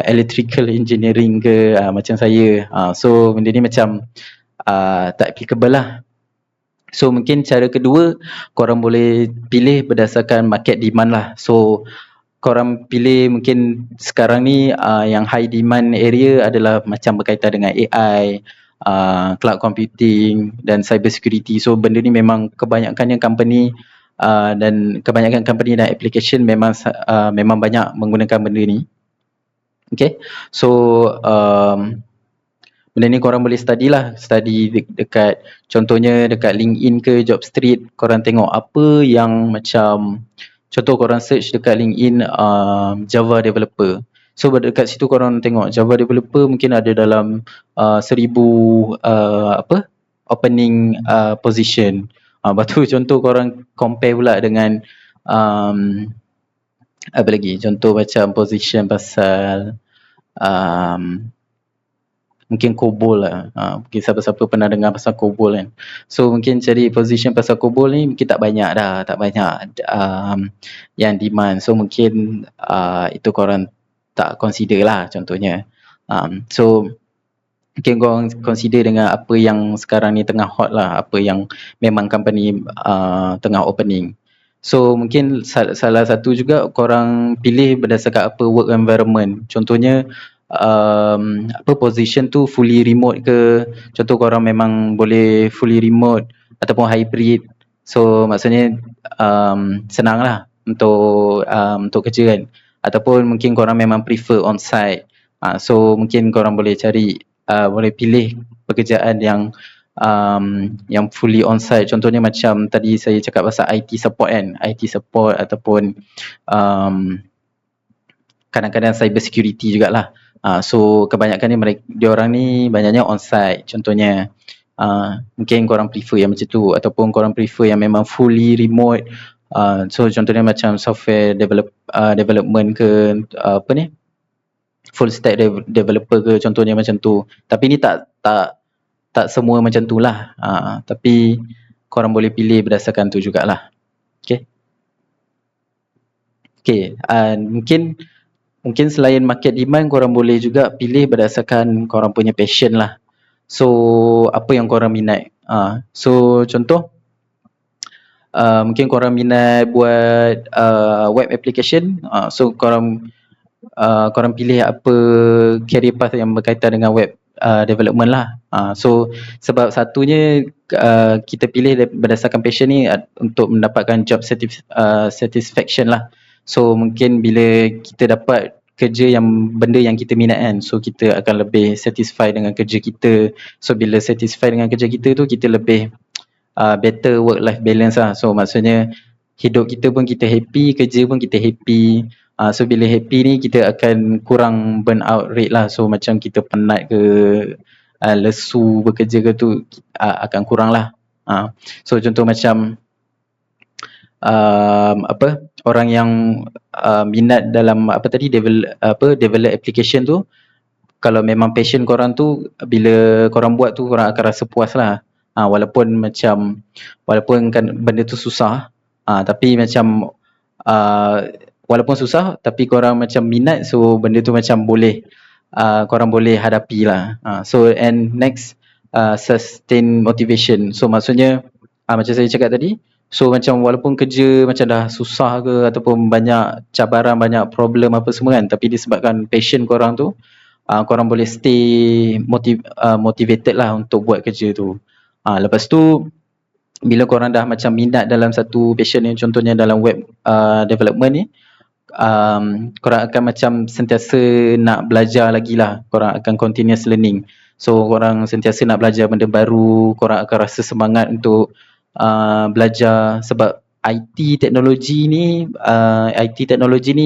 [SPEAKER 1] electrical engineering ke, macam saya. So benda ni macam tak applicable lah. So mungkin cara kedua, korang boleh pilih berdasarkan market demand lah. So korang pilih mungkin sekarang ni yang high demand area adalah macam berkaitan dengan AI, cloud computing dan cyber security. So benda ni memang kebanyakannya company dan kebanyakan company dan application memang banyak menggunakan benda ni. Okay, so benda ni korang boleh study dekat contohnya dekat LinkedIn ke Jobstreet, korang tengok apa yang macam, contoh korang search dekat LinkedIn Java developer. So dekat situ korang tengok Java developer mungkin ada dalam 1000 opening position. Lepas tu contoh korang compare pula dengan apa lagi, contoh macam position pasal mungkin COBOL lah. Mungkin siapa-siapa pernah dengar pasal COBOL kan. So mungkin cari position pasal COBOL ni mungkin tak banyak dah, tak banyak yang demand. So mungkin itu korang tak consider lah contohnya. So mungkin korang consider dengan apa yang sekarang ni tengah hot lah, apa yang memang company tengah opening. So mungkin salah satu juga korang pilih berdasarkan apa work environment. Contohnya apa position tu fully remote ke, contoh korang memang boleh fully remote ataupun hybrid. So maksudnya senang lah untuk kerja kan. Ataupun mungkin korang memang prefer on site. So mungkin korang boleh cari boleh pilih pekerjaan yang fully on site. Contohnya macam tadi saya cakap pasal IT support kan, IT support ataupun kadang-kadang cyber security jugalah. So kebanyakan ni diorang ni banyaknya on site. Contohnya mungkin korang prefer yang macam tu, ataupun korang prefer yang memang fully remote. So contohnya macam software development ke, apa ni, full stack developer ke, contohnya macam tu. Tapi ni tak semua macam tu lah. Tapi korang boleh pilih berdasarkan tu jugalah. Okay. Okay, mungkin selain market demand, korang boleh juga pilih berdasarkan korang punya passion lah. So apa yang korang minat. So contoh mungkin korang minat buat web application. So korang pilih apa career path yang berkaitan dengan web development lah. So sebab satunya kita pilih berdasarkan passion ni untuk mendapatkan job satisfaction lah. So mungkin bila kita dapat kerja yang benda yang kita minat kan, so kita akan lebih satisfy dengan kerja kita. So bila satisfy dengan kerja kita tu, kita lebih better work life balance lah. So maksudnya hidup kita pun kita happy, kerja pun kita happy. So bila happy ni kita akan kurang burn out rate lah. So macam kita penat ke, lesu bekerja ke tu akan kurang lah. So contoh macam orang yang minat dalam develop application tu, kalau memang passion korang tu, bila korang buat tu korang akan rasa puas lah. Walaupun kan benda tu susah, tapi macam walaupun susah tapi korang macam minat, so benda tu macam boleh korang boleh hadapi lah. So and next, sustain motivation. So maksudnya macam saya cakap tadi, so macam walaupun kerja macam dah susah ke ataupun banyak cabaran, banyak problem apa semua kan, tapi disebabkan passion korang tu, korang boleh stay motivated lah untuk buat kerja tu. Lepas tu bila korang dah macam minat dalam satu passion ni, contohnya dalam web development ni, korang akan macam sentiasa nak belajar lagi lah. Korang akan continuous learning. So korang sentiasa nak belajar benda baru, korang akan rasa semangat untuk belajar. Sebab IT teknologi ni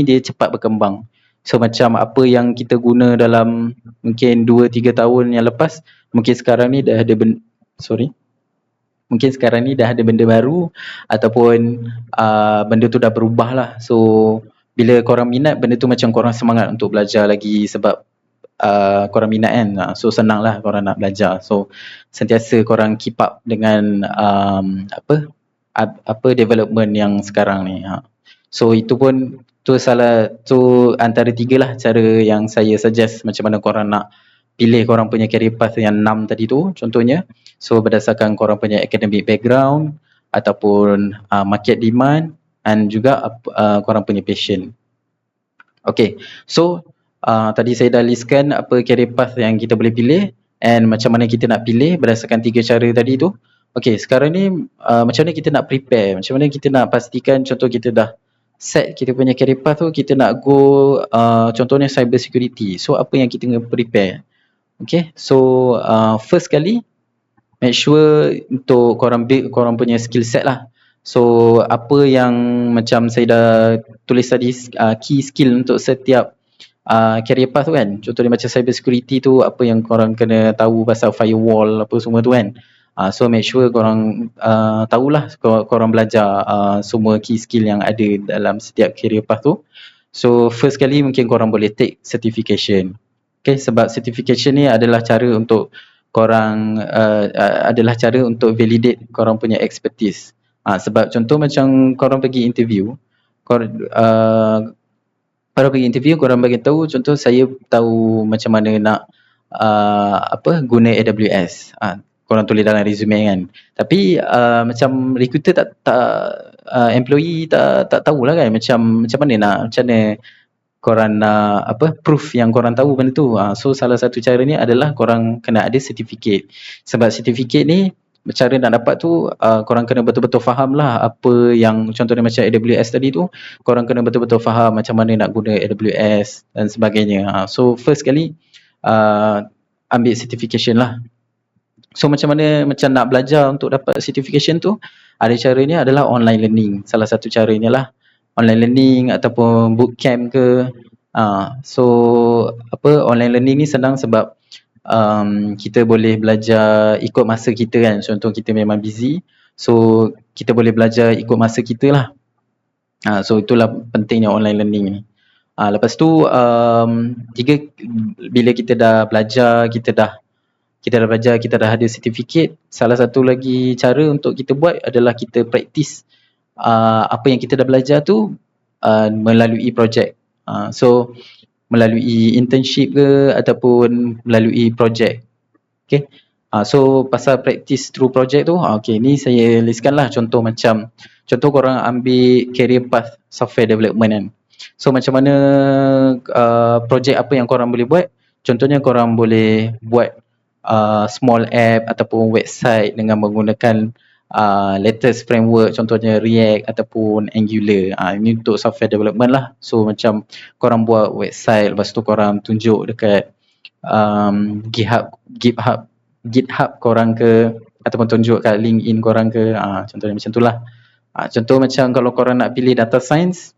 [SPEAKER 1] dia cepat berkembang. So macam apa yang kita guna dalam mungkin 2-3 tahun yang lepas, mungkin sekarang ni dah ada benda baru, ataupun benda tu dah berubah lah. So bila korang minat benda tu, macam korang semangat untuk belajar lagi sebab korang minat kan. So senang lah korang nak belajar. So sentiasa korang keep up dengan development yang sekarang ni. So itu pun tu antara 3 lah cara yang saya suggest macam mana korang nak pilih korang punya career path yang 6 tadi tu contohnya. So berdasarkan korang punya academic background ataupun market demand dan juga korang punya passion. Okay, so tadi saya dah listkan apa career path yang kita boleh pilih and macam mana kita nak pilih berdasarkan 3 cara tadi tu. Okay, sekarang ni macam mana kita nak prepare, macam mana kita nak pastikan, contoh kita dah set kita punya career path tu, kita nak go contohnya cyber security. So apa yang kita kena prepare? Okay, so first kali make sure untuk korang build korang punya skill set lah. So apa yang macam saya dah tulis tadi, key skill untuk setiap career path tu kan. Contohnya macam cyber security tu, apa yang korang kena tahu pasal firewall apa semua tu kan. So make sure korang tahulah, korang belajar semua key skill yang ada dalam setiap career path tu. So first kali mungkin korang boleh take certification. Okay, sebab certification ni adalah cara untuk korang adalah cara untuk validate korang punya expertise. Sebab contoh macam korang pergi interview, korang pergi interview, korang bagi tahu, contoh saya tahu macam mana nak guna AWS. Korang tulis dalam resume kan. Tapi macam recruiter employee tak tahulah kan macam mana korang nak proof yang korang tahu benda tu. So salah satu cara ni adalah korang kena ada certificate. Sebab certificate ni cara nak dapat tu korang kena betul-betul faham lah apa yang contohnya macam AWS tadi tu, korang kena betul-betul faham macam mana nak guna AWS dan sebagainya. So first kali ambil certification lah. So macam nak belajar untuk dapat certification tu, ada caranya adalah online learning. Salah satu caranya lah online learning ataupun bootcamp ke. So online learning ni senang sebab kita boleh belajar ikut masa kita kan. Contoh kita memang busy, so kita boleh belajar ikut masa kita lah. So itulah pentingnya online learning ni. Lepas tu bila kita dah belajar, kita dah belajar, kita dah ada certificate, salah satu lagi cara untuk kita buat adalah kita practice apa yang kita dah belajar tu melalui projek. So melalui internship ke ataupun melalui projek. Okay. So pasal practice through project tu, okay, ni saya listkan lah contoh korang ambil career path software development kan. So macam mana projek apa yang korang boleh buat? Contohnya korang boleh buat small app ataupun website dengan menggunakan latest framework, contohnya React ataupun Angular. Ini untuk software development lah. So macam korang buat website, lepas tu korang tunjuk dekat GitHub korang ke, ataupun tunjuk kat LinkedIn korang ke, contohnya macam tu lah. Contoh macam kalau korang nak pilih data science,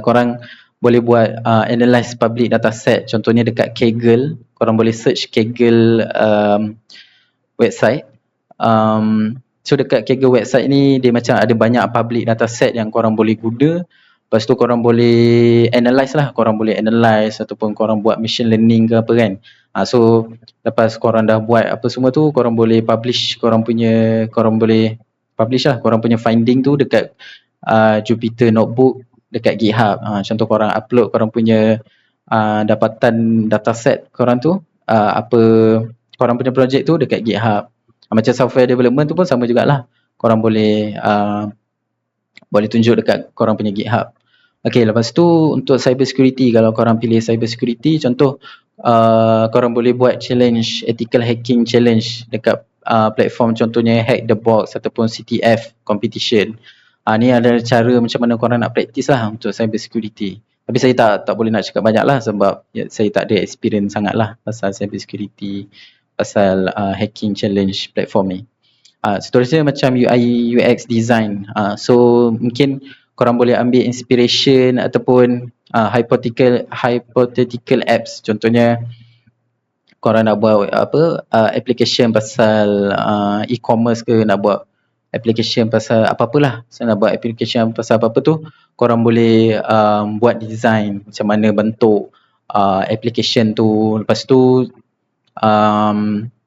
[SPEAKER 1] korang boleh buat analyze public dataset, contohnya dekat Kaggle. Korang boleh search Kaggle website. So dekat Kaggle website ni dia macam ada banyak public dataset yang korang boleh guna. Lepas tu korang boleh analyze lah, korang boleh analyze ataupun korang buat machine learning ke apa kan. So lepas korang dah buat apa semua tu, korang boleh publish korang punya finding tu dekat Jupyter Notebook dekat GitHub. Contoh korang upload korang punya dapatan dataset korang tu, korang punya projek tu dekat GitHub. Macam software development tu pun sama jugalah. Korang boleh tunjuk dekat korang punya GitHub. Okay, lepas tu untuk cyber security, kalau korang pilih cyber security, contoh korang boleh buat challenge, ethical hacking challenge dekat platform contohnya Hack the Box ataupun CTF competition. Ni adalah cara macam mana korang nak practice lah untuk cyber security. Tapi saya tak boleh nak cakap banyak lah sebab saya tak ada experience sangat lah pasal cyber security, pasal hacking challenge platform ni. Seterusnya macam UI UX design. So mungkin korang boleh ambil inspiration ataupun hypothetical apps. Contohnya korang nak buat application pasal e-commerce ke, nak buat application pasal apa-apalah. So nak buat application pasal apa-apa tu, korang boleh buat design macam mana bentuk application tu. Lepas tu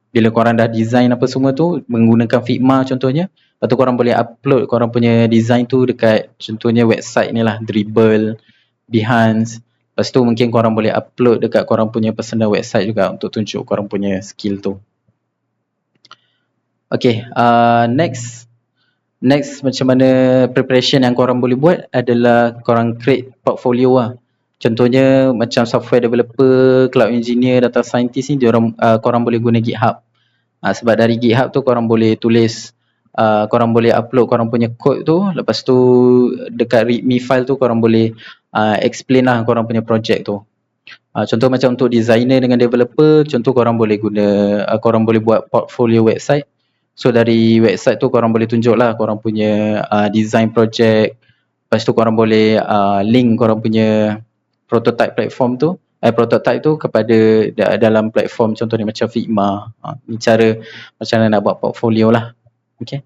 [SPEAKER 1] bila korang dah design apa semua tu menggunakan Figma contohnya, lepas tu korang boleh upload korang punya design tu dekat contohnya website ni lah, Dribbble, Behance. Lepas tu mungkin korang boleh upload dekat korang punya personal website juga untuk tunjuk korang punya skill tu. Okay, next macam mana preparation yang korang boleh buat adalah korang create portfolio lah. Contohnya macam software developer, cloud engineer, data scientist ni korang boleh guna GitHub. Sebab dari GitHub tu korang boleh tulis, korang boleh upload korang punya code tu. Lepas tu dekat readme file tu korang boleh explain lah korang punya project tu. Contoh macam untuk designer dengan developer, contoh korang boleh buat portfolio website. So dari website tu korang boleh tunjuk lah korang punya design project. Lepas tu korang boleh link korang punya prototype platform tu, prototype tu kepada dalam platform contohnya macam Figma. Ni cara macam mana nak buat portfolio lah. Okay.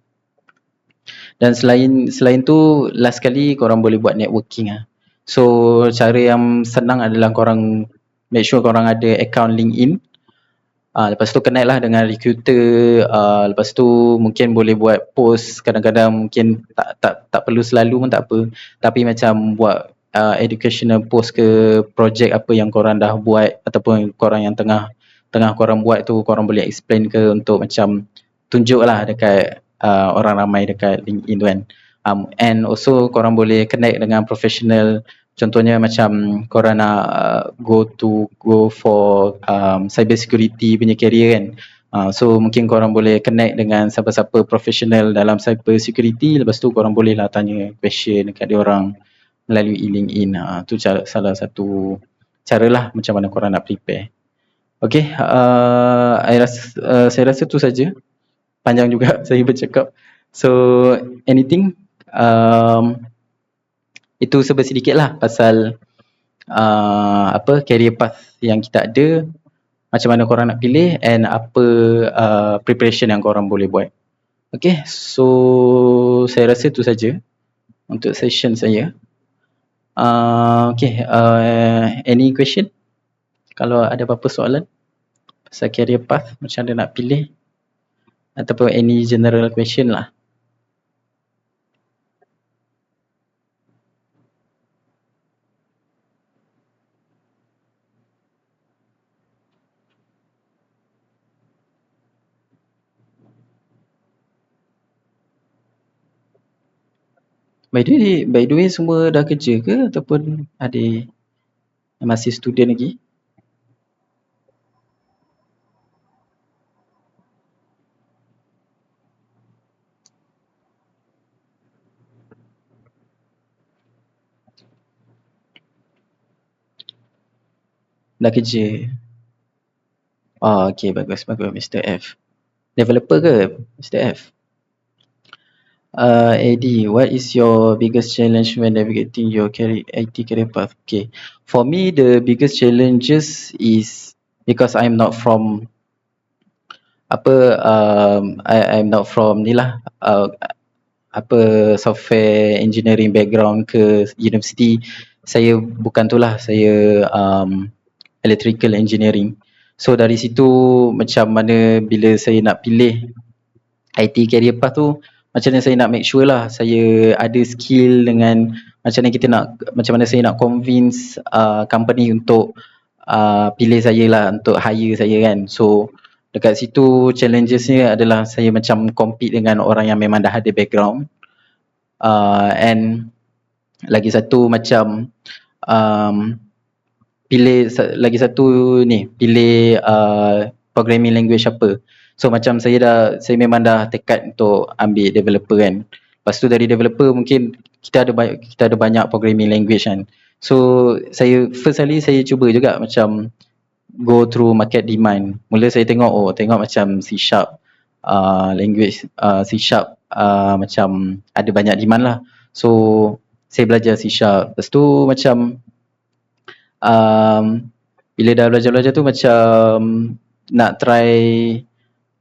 [SPEAKER 1] Dan selain tu, last kali korang boleh buat networking lah. So cara yang senang adalah korang make sure korang ada account LinkedIn. Lepas tu connect lah dengan recruiter. Lepas tu mungkin boleh buat post, kadang-kadang mungkin tak perlu selalu pun tak apa, tapi macam buat educational post ke projek apa yang korang dah buat ataupun korang yang tengah korang buat tu, korang boleh explain ke untuk macam tunjuk lah dekat orang ramai dekat LinkedIn tu kan. And also korang boleh connect dengan professional. Contohnya macam korang nak go for cyber security punya career kan. So mungkin korang boleh connect dengan siapa-siapa professional dalam cyber security, lepas tu korang boleh lah tanya question dekat dia orang melalui LinkedIn. Tu salah satu cara lah macam mana korang nak prepare. Okay, saya rasa tu saja. Panjang juga saya bercakap. So anything, itu sedikit lah pasal career path yang kita ada, macam mana korang nak pilih, and apa preparation yang korang boleh buat. Okay, so saya rasa itu saja untuk session saya. Okay, any question? Kalau ada apa-apa soalan pasal career path, macam mana nak pilih, ataupun any general question lah. By the way semua dah kerja ke ataupun ada yang masih student lagi? Dah kerja. Okay, bagus Mr. F. Developer ke Mr. F? AD, what is your biggest challenge when navigating your IT career path? Okay, for me the biggest challenges is because I'm not from I'm not from ni lah, software engineering background ke university. Saya bukan tu lah, saya electrical engineering. So dari situ macam mana bila saya nak pilih IT career path tu, macam mana saya nak make sure lah saya ada skill dengan macam mana saya nak convince company untuk pilih saya lah, untuk hire saya kan. So dekat situ challengesnya adalah saya macam compete dengan orang yang memang dah ada background, and lagi satu macam pilih programming language apa. So macam saya memang dah tekad untuk ambil developer kan. Lepas tu dari developer mungkin kita ada banyak programming language kan. So first kali saya cuba juga macam go through market demand. Mula saya tengok macam C# language, C# macam ada banyak demand lah. So saya belajar C#. Lepas tu macam bila dah belajar tu macam nak try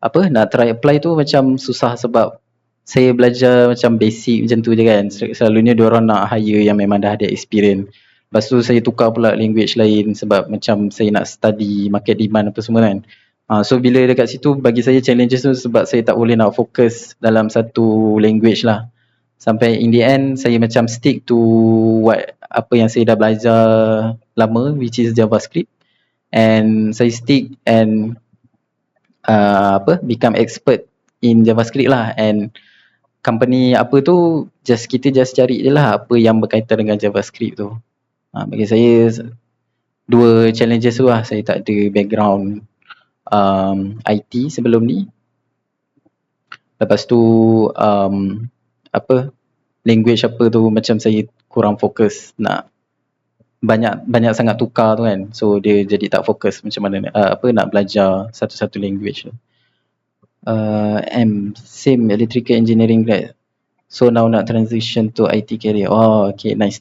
[SPEAKER 1] apply tu macam susah sebab saya belajar macam basic macam tu je kan. Selalunya diorang nak hire yang memang dah ada experience. Lepas tu saya tukar pula language lain sebab macam saya nak study market demand apa semua kan. So bila dekat situ bagi saya challenges tu sebab saya tak boleh nak fokus dalam satu language lah. Sampai in the end saya macam stick to apa yang saya dah belajar lama, which is JavaScript, and saya stick and become expert in JavaScript lah. And company apa tu kita just cari je lah apa yang berkaitan dengan JavaScript tu. Bagi saya dua challenges tu lah. Saya tak ada background IT sebelum ni. Lepas tu language apa tu macam saya kurang fokus, nak banyak sangat tukar tu kan. So dia jadi tak fokus macam mana nak belajar satu-satu language tu. Same electrical engineering grad. So now nak transition to IT career. Okay, nice.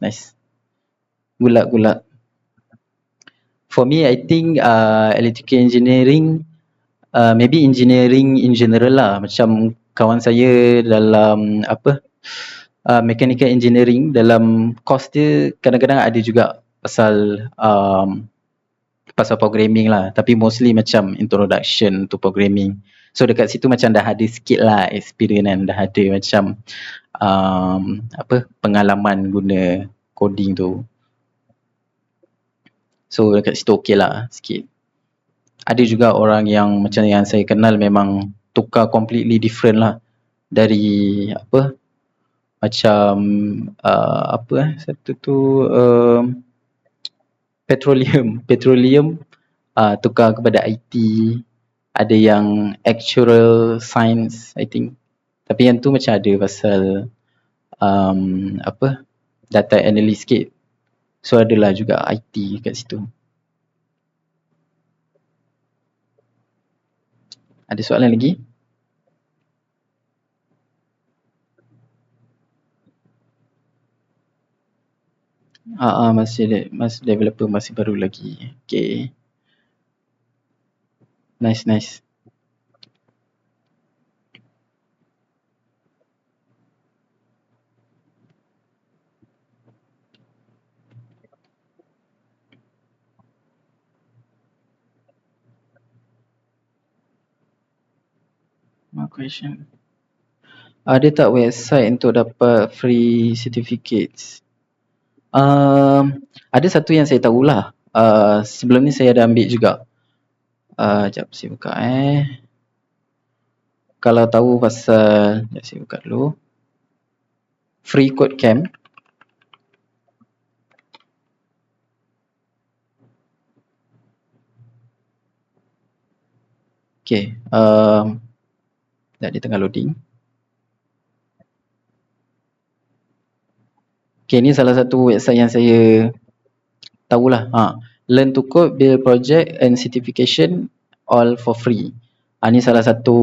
[SPEAKER 1] Good luck. For me, I think electrical engineering, maybe engineering in general lah. Macam kawan saya dalam mechanical engineering, dalam course dia kadang-kadang ada juga pasal programming lah, tapi mostly macam introduction to programming. So dekat situ macam dah ada sikit lah experience kan, dah ada macam pengalaman guna coding tu. So dekat situ okey lah sikit. Ada juga orang yang macam yang saya kenal memang tukar completely different lah dari macam satu tu petroleum tukar kepada IT, ada yang actuarial science I think, tapi yang tu macam ada pasal data analyst sikit, so adalah juga IT kat situ. Ada soalan lagi? Masih developer, masih baru lagi. Okay. Nice. More question. Ada tak website untuk dapat free certificates? Ada satu yang saya tahulah. Sebelum ni saya ada ambil juga. Sekejap saya buka Kalau tahu pasal, sekejap saya buka dulu. Free Code Camp. Okay. Dia tengah loading. Okay, ni salah satu website yang saya tahulah. Learn to Code, Build Project and Certification all for free. Ni salah satu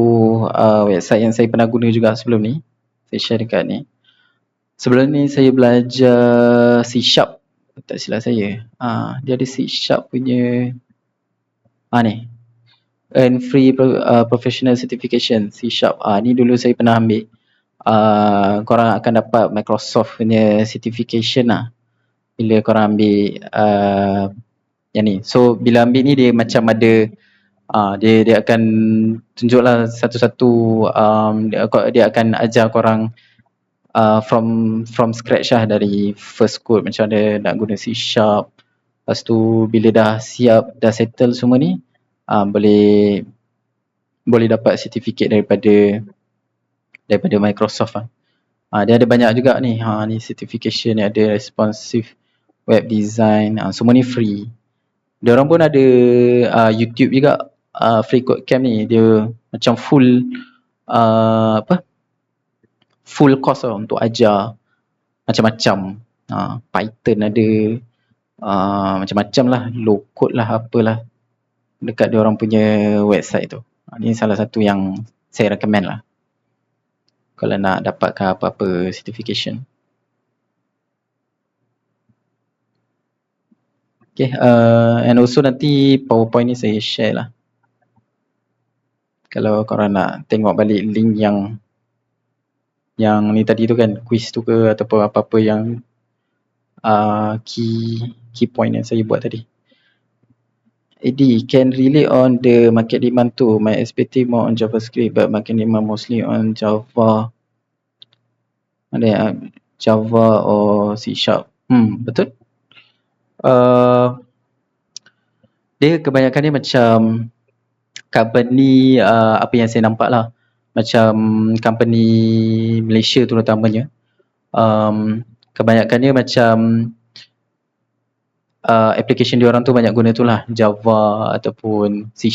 [SPEAKER 1] website yang saya pernah guna juga sebelum ni. Saya share dekat ni. Sebelum ni saya belajar C#, tak silap saya. Dia ada C# punya ni. Earn free professional certification C#. Ni dulu saya pernah ambil. Korang akan dapat Microsoft punya certification lah bila korang ambil yang ni. So bila ambil ni dia macam ada dia akan tunjuklah satu-satu, dia akan ajar korang from scratch lah, dari first code macam mana nak guna C#. Lepas tu bila dah siap, dah settle semua ni, boleh dapat certificate daripada Microsoft lah. Dia ada banyak juga ni. Ni certification, ni ada responsive web design, semua ni free. Diorang pun ada YouTube juga, Free Code Camp ni. Dia macam full course lah untuk ajar macam-macam. Python ada, macam-macam lah, low code lah, apalah, dekat diorang punya website tu. Ni salah satu yang saya recommend lah kalau nak dapatkan apa-apa certification. Okay, and also nanti PowerPoint ni saya share lah. Kalau korang nak tengok balik link yang ni tadi tu kan, quiz tu ke ataupun apa-apa yang key point yang saya buat tadi. Eddie, can relate on the market demand too. My expertise more on JavaScript but market demand mostly on Java. Java or C#. Betul. Dia kebanyakan dia macam company, apa yang saya nampak lah, macam company Malaysia terutamanya, kebanyakan dia macam application diorang tu banyak guna tu lah, Java ataupun C#,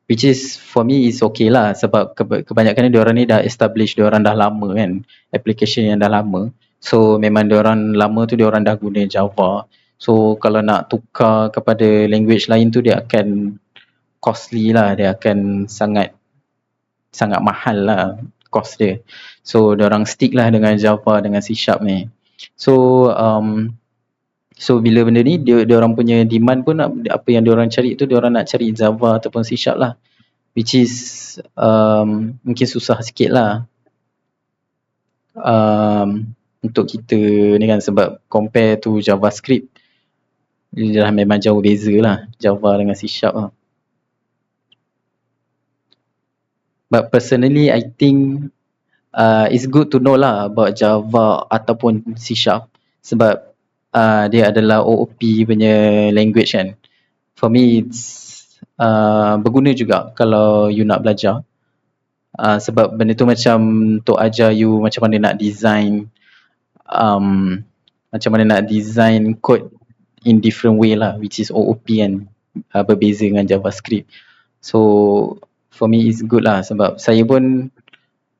[SPEAKER 1] which is for me is okay lah, sebab kebanyakan diorang ni dah establish, diorang dah lama kan, application yang dah lama. So memang diorang lama tu diorang dah guna Java. So kalau nak tukar kepada language lain tu dia akan costly lah, dia akan sangat mahal lah cost dia. So diorang stick lah dengan Java, dengan C# ni. So So bila benda ni dia orang punya demand pun apa yang dia orang cari tu, dia orang nak cari Java ataupun C# lah, which is mungkin susah sikit lah untuk kita ni kan, sebab compare to JavaScript dia dah memang jauh beza lah Java dengan C# lah. But personally I think it's good to know lah about Java ataupun C# sebab dia adalah OOP punya language kan. For me it's berguna juga kalau you nak belajar, sebab benda tu macam untuk ajar you macam mana nak design macam mana nak design code in different way lah, which is OOP kan, berbeza dengan JavaScript. So for me it's good lah sebab saya pun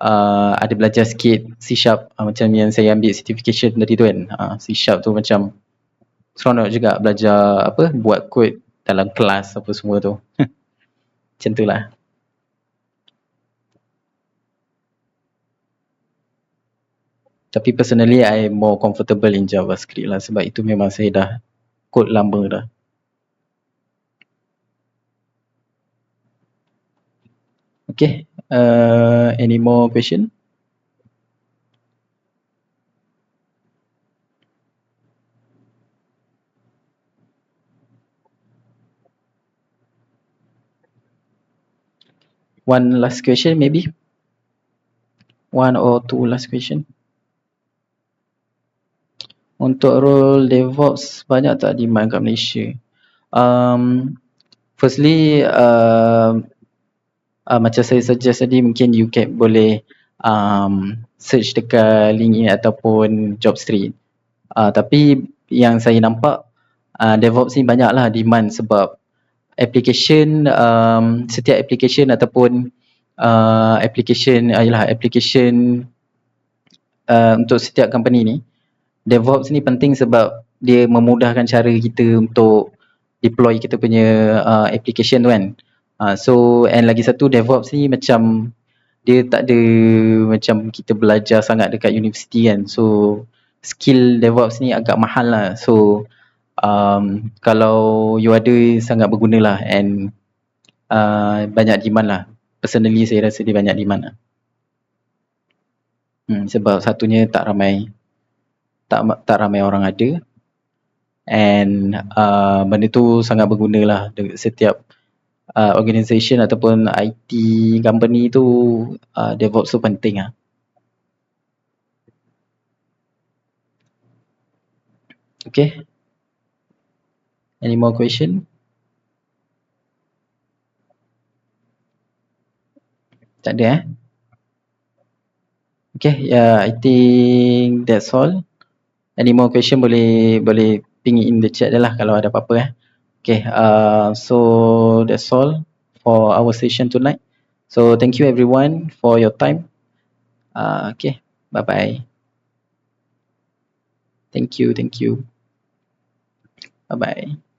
[SPEAKER 1] ada belajar sikit C#, macam yang saya ambil certification tadi tu kan. C# tu macam seronok juga belajar buat kod dalam kelas apa semua tu. Macam tu lah. Tapi personally I more comfortable in JavaScript lah sebab itu memang saya dah kod lama dah. Okay, any more question? One last question maybe? One or two last question? Untuk role DevOps banyak tak demand kat Malaysia? Firstly, macam saya suggest tadi, mungkin you can boleh search dekat LinkedIn ataupun Jobstreet. Tapi yang saya nampak DevOps ni banyaklah demand sebab application, setiap application ataupun application untuk setiap company ni, DevOps ni penting sebab dia memudahkan cara kita untuk deploy kita punya application tu kan. So and lagi satu, DevOps ni macam dia tak ada macam kita belajar sangat dekat universiti kan. So skill DevOps ni agak mahal lah. So kalau you ada, sangat berguna lah and banyak demand lah. Personally saya rasa dia banyak demand lah. Sebab satunya tak ramai orang ada, and benda tu sangat berguna lah setiap organisation ataupun IT company tu. DevOps tu penting lah. Okay, any more question? Tak ada Okay, I think that's all. Any more question boleh ping in the chat lah kalau ada apa-apa Okay, so that's all for our session tonight. So thank you everyone for your time. Okay, bye bye. Thank you. Bye bye.